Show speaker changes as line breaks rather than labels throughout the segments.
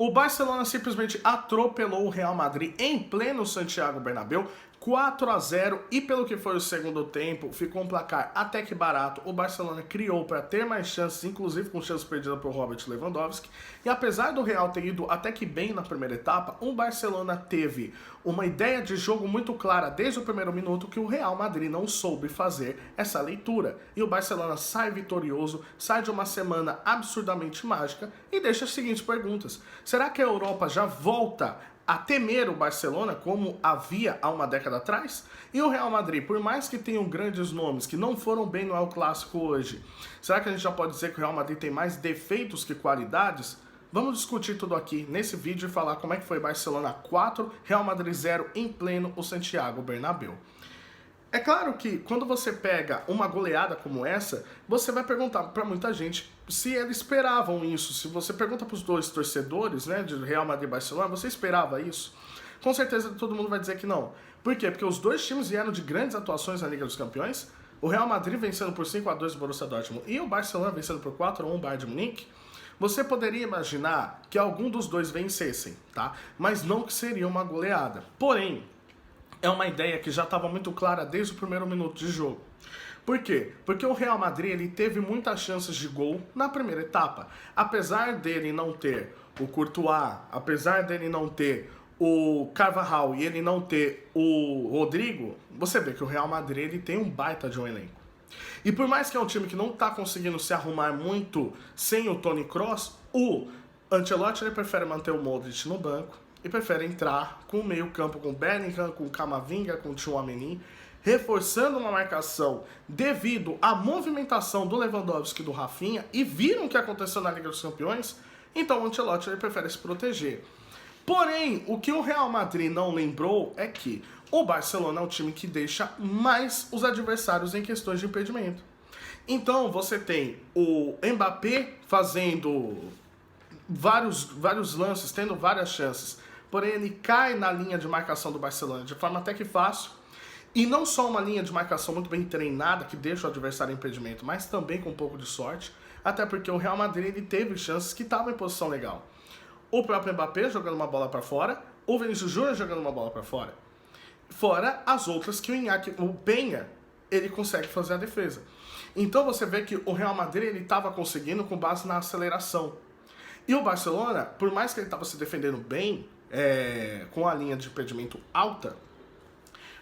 O Barcelona simplesmente atropelou o Real Madrid em pleno Santiago Bernabéu, 4-0, e pelo que foi o segundo tempo, ficou um placar até que barato. O Barcelona criou para ter mais chances, inclusive com chance perdida para o Robert Lewandowski. E apesar do Real ter ido até que bem na primeira etapa, o Barcelona teve uma ideia de jogo muito clara desde o primeiro minuto que o Real Madrid não soube fazer essa leitura. E o Barcelona sai vitorioso, sai de uma semana absurdamente mágica e deixa as seguintes perguntas. Será que a Europa já volta a temer o Barcelona como havia há uma década atrás? E o Real Madrid, por mais que tenham grandes nomes que não foram bem no El Clássico hoje, será que a gente já pode dizer que o Real Madrid tem mais defeitos que qualidades? Vamos discutir tudo aqui nesse vídeo e falar como é que foi Barcelona 4, Real Madrid 0 em pleno o Santiago Bernabéu. É claro que quando você pega uma goleada como essa, você vai perguntar para muita gente se eles esperavam isso. Se você pergunta para os dois torcedores, né, de Real Madrid e Barcelona, você esperava isso? Com certeza todo mundo vai dizer que não. Por quê? Porque os dois times vieram de grandes atuações na Liga dos Campeões. O Real Madrid vencendo por 5-2 o Borussia Dortmund e o Barcelona vencendo por 4-1 o Bayern de Munique. Você poderia imaginar que algum dos dois vencessem, tá? Mas não que seria uma goleada. Porém, é uma ideia que já estava muito clara desde o primeiro minuto de jogo. Por quê? Porque o Real Madrid ele teve muitas chances de gol na primeira etapa. Apesar dele não ter o Courtois, apesar dele não ter o Carvajal e ele não ter o Rodrigo, você vê que o Real Madrid ele tem um baita de um elenco. E por mais que é um time que não está conseguindo se arrumar muito sem o Toni Kroos, o Ancelotti ele prefere manter o Modric no banco e prefere entrar com o meio campo com o Bellingham, com o Camavinga, com o Tchouaméni, reforçando uma marcação devido à movimentação do Lewandowski e do Rafinha, e viram o que aconteceu na Liga dos Campeões, então o Ancelotti ele prefere se proteger. Porém, o que o Real Madrid não lembrou é que o Barcelona é um time que deixa mais os adversários em questões de impedimento. Então você tem o Mbappé fazendo vários lances, tendo várias chances, porém ele cai na linha de marcação do Barcelona de forma até que fácil. E não só uma linha de marcação muito bem treinada, que deixa o adversário em impedimento, mas também com um pouco de sorte, até porque o Real Madrid ele teve chances que estavam em posição legal. O próprio Mbappé jogando uma bola para fora, o Vinícius Júnior jogando uma bola para fora. Fora as outras que o Penha, ele consegue fazer a defesa. Então você vê que o Real Madrid ele estava conseguindo com base na aceleração. E o Barcelona, por mais que ele estava se defendendo bem, com a linha de impedimento alta,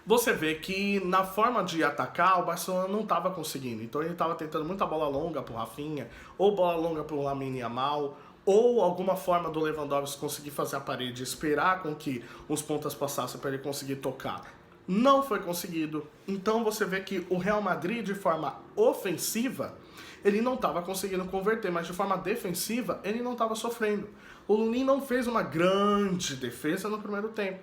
você vê que na forma de atacar, o Barcelona não estava conseguindo. Então ele estava tentando muita bola longa pro Rafinha, ou bola longa pro Lamine Yamal, ou alguma forma do Lewandowski conseguir fazer a parede, esperar com que os pontas passassem para ele conseguir tocar. Não foi conseguido. Então você vê que o Real Madrid, de forma ofensiva, ele não estava conseguindo converter, mas de forma defensiva, ele não estava sofrendo. O Lunin não fez uma grande defesa no primeiro tempo.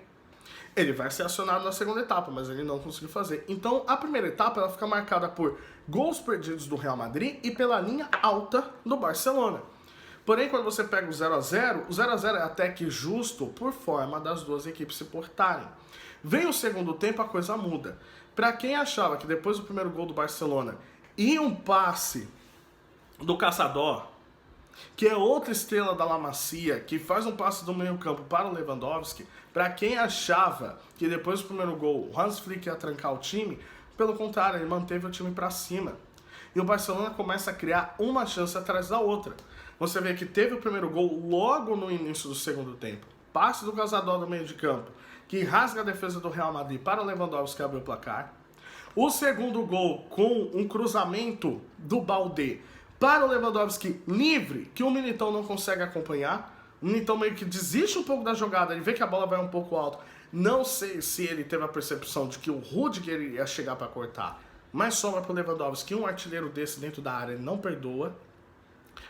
Ele vai ser acionado na segunda etapa, mas ele não conseguiu fazer. Então, a primeira etapa ela fica marcada por gols perdidos do Real Madrid e pela linha alta do Barcelona. Porém, quando você pega o 0-0, o 0-0 é até que justo por forma das duas equipes se portarem. Vem o segundo tempo, a coisa muda. Para quem achava que depois do primeiro gol do Barcelona ia um passe do Caçador, que é outra estrela da La Masia, que faz um passe do meio campo para o Lewandowski, para quem achava que depois do primeiro gol o Hans Flick ia trancar o time, pelo contrário, ele manteve o time para cima. E o Barcelona começa a criar uma chance atrás da outra. Você vê que teve o primeiro gol logo no início do segundo tempo. Passe do Caçador do meio de campo, que rasga a defesa do Real Madrid para o Lewandowski abrir o placar. O segundo gol com um cruzamento do Baldé para o Lewandowski livre, que o Militão não consegue acompanhar. O Militão meio que desiste um pouco da jogada, ele vê que a bola vai um pouco alto. Não sei se ele teve a percepção de que o Rudiger ia chegar para cortar, mas sobra para o Lewandowski, um artilheiro desse dentro da área, ele não perdoa.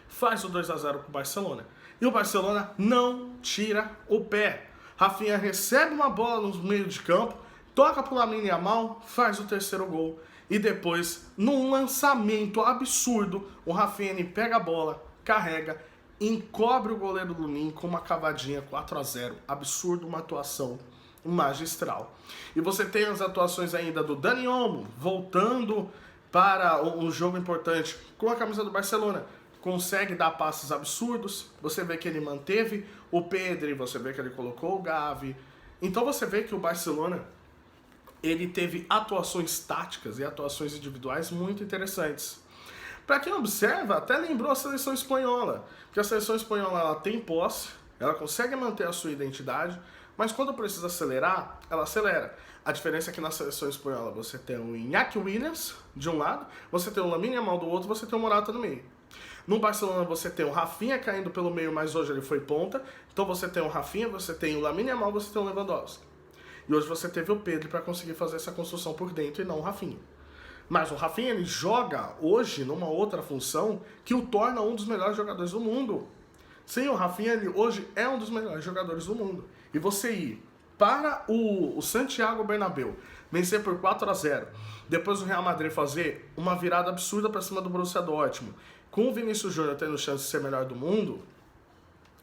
Faz o 2-0 para o Barcelona. E o Barcelona não tira o pé. Rafinha recebe uma bola no meio de campo, toca para o Lamine Yamal, faz o terceiro gol. E depois, num lançamento absurdo, o Rafinha pega a bola, carrega, encobre o goleiro Lunin com uma cavadinha 4-0. Absurdo, uma atuação magistral. E você tem as atuações ainda do Dani Olmo, voltando para um jogo importante com a camisa do Barcelona, consegue dar passes absurdos, você vê que ele manteve o Pedri, você vê que ele colocou o Gavi. Então você vê que o Barcelona, ele teve atuações táticas e atuações individuais muito interessantes. Para quem observa, até lembrou a seleção espanhola, porque a seleção espanhola ela tem posse, ela consegue manter a sua identidade, mas quando precisa acelerar, ela acelera. A diferença é que na seleção espanhola você tem o Iñaki Williams de um lado, você tem o Lamine Yamal do outro, você tem o Morata no meio. No Barcelona você tem o Rafinha caindo pelo meio, mas hoje ele foi ponta. Então você tem o Rafinha, você tem o Lamine Yamal, você tem o Lewandowski. E hoje você teve o Pedro para conseguir fazer essa construção por dentro e não o Rafinha. Mas o Rafinha ele joga hoje numa outra função que o torna um dos melhores jogadores do mundo. Sim, o Rafinha ele hoje é um dos melhores jogadores do mundo. E você ir para o Santiago Bernabéu, vencer por 4-0, depois o Real Madrid fazer uma virada absurda para cima do Borussia Dortmund, com o Vinícius Júnior tendo chance de ser melhor do mundo,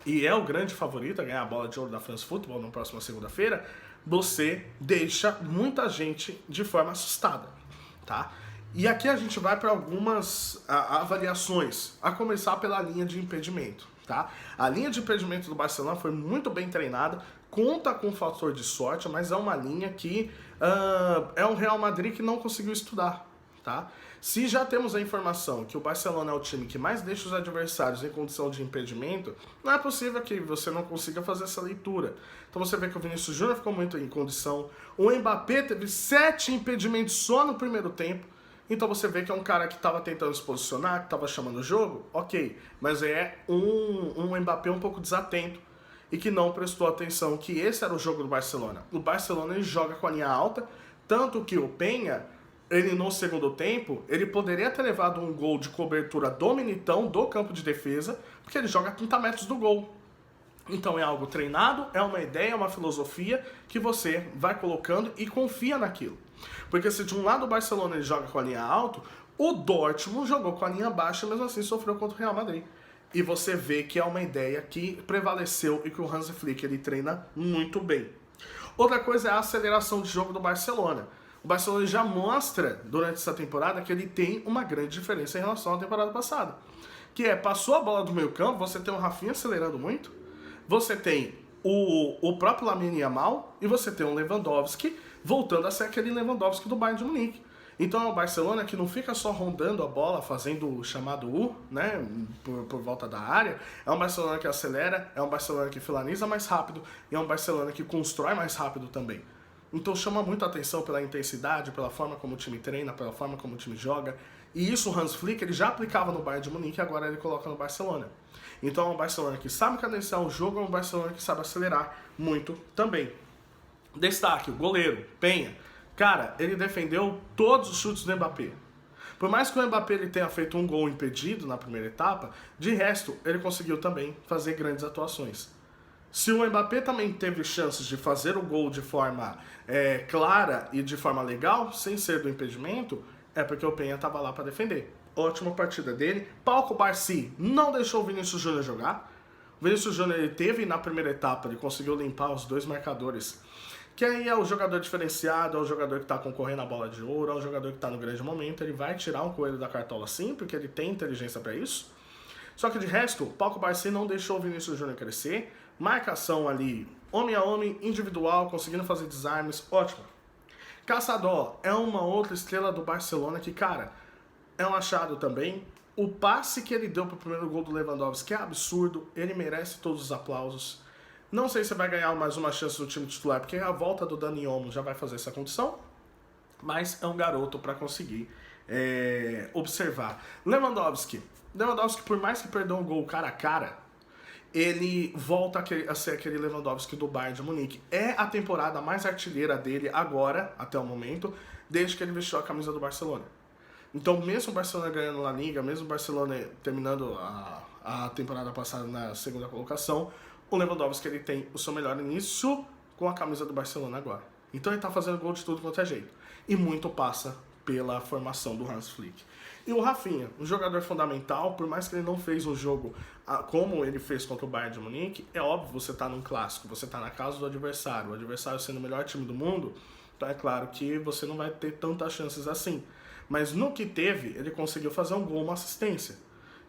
e é o grande favorito a ganhar a bola de ouro da France Football na próxima segunda-feira, você deixa muita gente de forma assustada, tá? E aqui a gente vai para algumas avaliações, a começar pela linha de impedimento, tá? A linha de impedimento do Barcelona foi muito bem treinada, conta com um fator de sorte, mas é uma linha que é um Real Madrid que não conseguiu estudar, tá? Se já temos a informação que o Barcelona é o time que mais deixa os adversários em condição de impedimento, não é possível que você não consiga fazer essa leitura. Então você vê que o Vinícius Júnior ficou muito em condição, o Mbappé teve 7 impedimentos só no primeiro tempo, então você vê que é um cara que estava tentando se posicionar, que estava chamando o jogo, ok, mas é um Mbappé um pouco desatento e que não prestou atenção que esse era o jogo do Barcelona. O Barcelona ele joga com a linha alta, tanto que o Penha, ele no segundo tempo, ele poderia ter levado um gol de cobertura do Militão, do campo de defesa, porque ele joga a 30 metros do gol. Então é algo treinado, é uma ideia, é uma filosofia que você vai colocando e confia naquilo. Porque se de um lado o Barcelona ele joga com a linha alta, o Dortmund jogou com a linha baixa e mesmo assim sofreu contra o Real Madrid. E você vê que é uma ideia que prevaleceu e que o Hansi Flick ele treina muito bem. Outra coisa é a aceleração de jogo do Barcelona. O Barcelona já mostra durante essa temporada que ele tem uma grande diferença em relação à temporada passada. Que é, passou a bola do meio campo, você tem o Rafinha acelerando muito, você tem o próprio Lamine Yamal e você tem o Lewandowski voltando a ser aquele Lewandowski do Bayern de Munique. Então é o Barcelona que não fica só rondando a bola, fazendo o chamado U, né, por volta da área. É um Barcelona que acelera, é um Barcelona que finaliza mais rápido e é um Barcelona que constrói mais rápido também. Então chama muito a atenção pela intensidade, pela forma como o time treina, pela forma como o time joga. E isso o Hans Flick ele já aplicava no Bayern de Munique e agora ele coloca no Barcelona. Então é um Barcelona que sabe cadenciar o jogo, é um Barcelona que sabe acelerar muito também. Destaque, o goleiro, Penha. Cara, ele defendeu todos os chutes do Mbappé. Por mais que o Mbappé ele tenha feito um gol impedido na primeira etapa, de resto, ele conseguiu também fazer grandes atuações. Se o Mbappé também teve chances de fazer o gol de forma clara e de forma legal, sem ser do impedimento, é porque o Penha estava lá para defender. Ótima partida dele. Pau Cubarsí não deixou o Vinícius Júnior jogar. O Vinícius Júnior ele teve na primeira etapa, ele conseguiu limpar os dois marcadores. Que aí é o jogador diferenciado, é o jogador que está concorrendo à bola de ouro, é o jogador que está no grande momento. Ele vai tirar um coelho da cartola sim, porque ele tem inteligência para isso. Só que de resto, o Pau Cubarsí não deixou o Vinícius Júnior crescer. Marcação ali, homem a homem, individual, conseguindo fazer desarmes, ótimo. Caçador é uma outra estrela do Barcelona que, cara, é um achado também. O passe que ele deu pro primeiro gol do Lewandowski é absurdo, ele merece todos os aplausos. Não sei se vai ganhar mais uma chance do time titular, porque a volta do Dani Olmo já vai fazer essa condição, mas é um garoto para conseguir observar. Lewandowski, por mais que perdeu um gol cara a cara, ele volta a ser aquele Lewandowski do Bayern de Munique. É a temporada mais artilheira dele agora, até o momento, desde que ele vestiu a camisa do Barcelona. Então, mesmo o Barcelona ganhando La Liga, mesmo o Barcelona terminando a temporada passada na segunda colocação, o Lewandowski ele tem o seu melhor início com a camisa do Barcelona agora. Então ele está fazendo gol de tudo quanto é jeito. E muito passa pela formação do Hans Flick. E o Rafinha, um jogador fundamental, por mais que ele não fez um jogo como ele fez contra o Bayern de Munique, é óbvio, você está num clássico, você está na casa do adversário, o adversário sendo o melhor time do mundo, então é claro que você não vai ter tantas chances assim. Mas no que teve, ele conseguiu fazer um gol, uma assistência.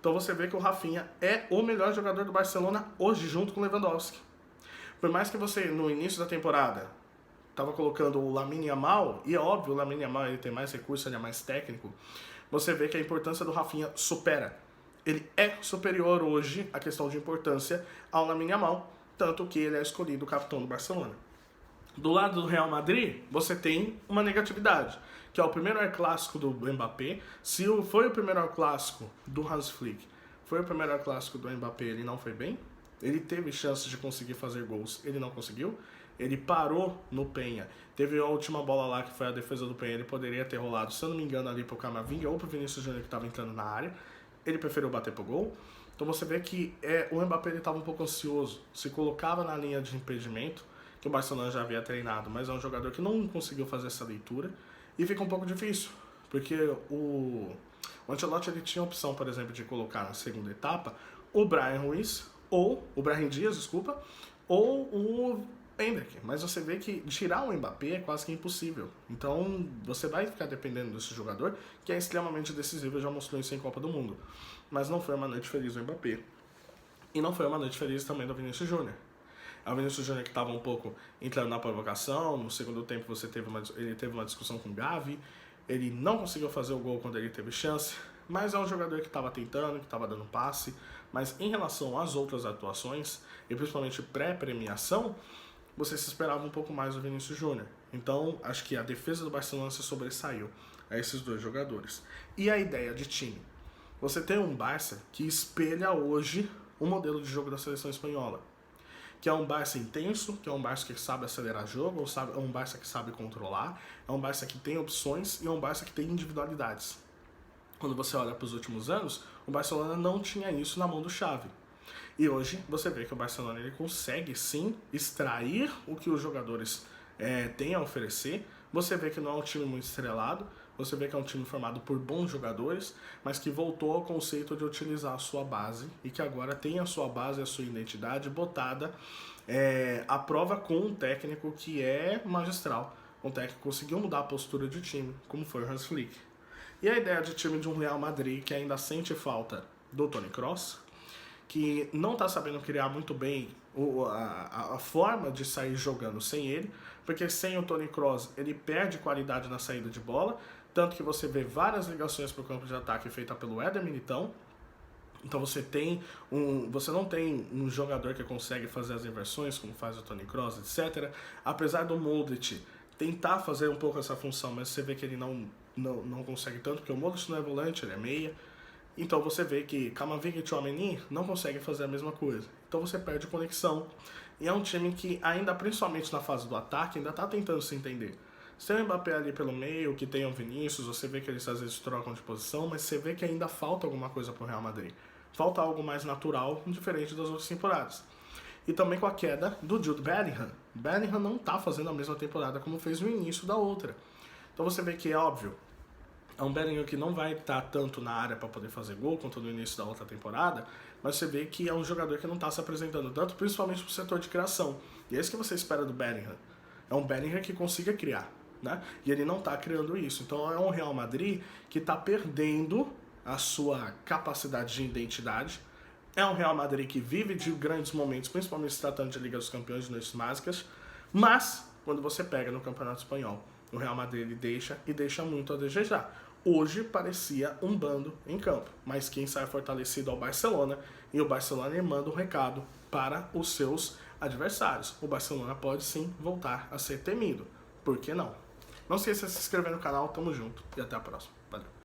Então você vê que o Rafinha é o melhor jogador do Barcelona hoje, junto com o Lewandowski. Por mais que você, no início da temporada, estava colocando o Lamine Yamal, e é óbvio, o Lamine Yamal ele tem mais recursos, ele é mais técnico, você vê que a importância do Rafinha supera. Ele é superior hoje, a questão de importância, ao Lamine Yamal, tanto que ele é escolhido o capitão do Barcelona. Do lado do Real Madrid, você tem uma negatividade, que é o primeiro clássico do Mbappé. Se foi o primeiro clássico do Hans Flick, foi o primeiro clássico do Mbappé, ele não foi bem. Ele teve chances de conseguir fazer gols, ele não conseguiu. Ele parou no Penha. Teve a última bola lá, que foi a defesa do Penha, ele poderia ter rolado, se eu não me engano, ali pro Camavinga ou pro Vinícius Júnior, que estava entrando na área. Ele preferiu bater pro gol. Então você vê que o Mbappé estava um pouco ansioso, se colocava na linha de impedimento, que o Barcelona já havia treinado, mas é um jogador que não conseguiu fazer essa leitura, e fica um pouco difícil, porque o Ancelotti ele tinha a opção, por exemplo, de colocar na segunda etapa o Brahim Dias, desculpa, ou o Endrick, mas você vê que tirar o Mbappé é quase que impossível. Então você vai ficar dependendo desse jogador, que é extremamente decisivo, já mostrou isso em Copa do Mundo. Mas não foi uma noite feliz do Mbappé. E não foi uma noite feliz também do Vinícius Júnior. É o Vinícius Júnior que estava um pouco entrando na provocação. No segundo tempo ele teve uma discussão com o Gavi. Ele não conseguiu fazer o gol quando ele teve chance. Mas é um jogador que estava tentando, que estava dando passe. Mas em relação às outras atuações, e principalmente pré-premiação, você se esperava um pouco mais do Vinícius Júnior. Então, acho que a defesa do Barcelona se sobressaiu a esses dois jogadores. E a ideia de time? Você tem um Barça que espelha hoje o modelo de jogo da seleção espanhola. Que é um Barça intenso, que é um Barça que sabe acelerar jogo, é um Barça que sabe controlar, é um Barça que tem opções e é um Barça que tem individualidades. Quando você olha para os últimos anos, o Barcelona não tinha isso na mão do Xavi. E hoje você vê que o Barcelona ele consegue sim extrair o que os jogadores têm a oferecer. Você vê que não é um time muito estrelado, você vê que é um time formado por bons jogadores, mas que voltou ao conceito de utilizar a sua base e que agora tem a sua base, a sua identidade botada à prova com um técnico que é magistral. Um técnico que conseguiu mudar a postura de time, como foi o Hans Flick. E a ideia de time de um Real Madrid que ainda sente falta do Toni Kroos, que não está sabendo criar muito bem a forma de sair jogando sem ele, porque sem o Toni Kroos ele perde qualidade na saída de bola, tanto que você vê várias ligações para o campo de ataque feita pelo Éder Militão. Então você não tem um jogador que consegue fazer as inversões como faz o Toni Kroos, etc. Apesar do Modric tentar fazer um pouco essa função, mas você vê que ele não consegue tanto, porque o Modric não é volante, ele é meia. Então você vê que Camavinga e Tchouaméni não conseguem fazer a mesma coisa. Então você perde conexão. E é um time que ainda, principalmente na fase do ataque, ainda está tentando se entender. Você tem o Mbappé ali pelo meio, que tem o Vinícius, você vê que eles às vezes trocam de posição, mas você vê que ainda falta alguma coisa para o Real Madrid. Falta algo mais natural, diferente das outras temporadas. E também com a queda do Jude Bellingham. Bellingham não está fazendo a mesma temporada como fez no início da outra. Então você vê que é óbvio, é um Bellingham que não vai estar tanto na área para poder fazer gol quanto no início da outra temporada, mas você vê que é um jogador que não está se apresentando tanto, principalmente para o setor de criação. E é isso que você espera do Bellingham. É um Bellingham que consiga criar, né? E ele não está criando isso. Então é um Real Madrid que está perdendo a sua capacidade de identidade. É um Real Madrid que vive de grandes momentos, principalmente se tratando de Liga dos Campeões de noites mágicas, mas quando você pega no Campeonato Espanhol, o Real Madrid ele deixa muito a desejar. Hoje parecia um bando em campo, mas quem sai fortalecido é o Barcelona, e o Barcelona manda um recado para os seus adversários. O Barcelona pode sim voltar a ser temido. Por que não? Não se esqueça de se inscrever no canal, tamo junto e até a próxima. Valeu.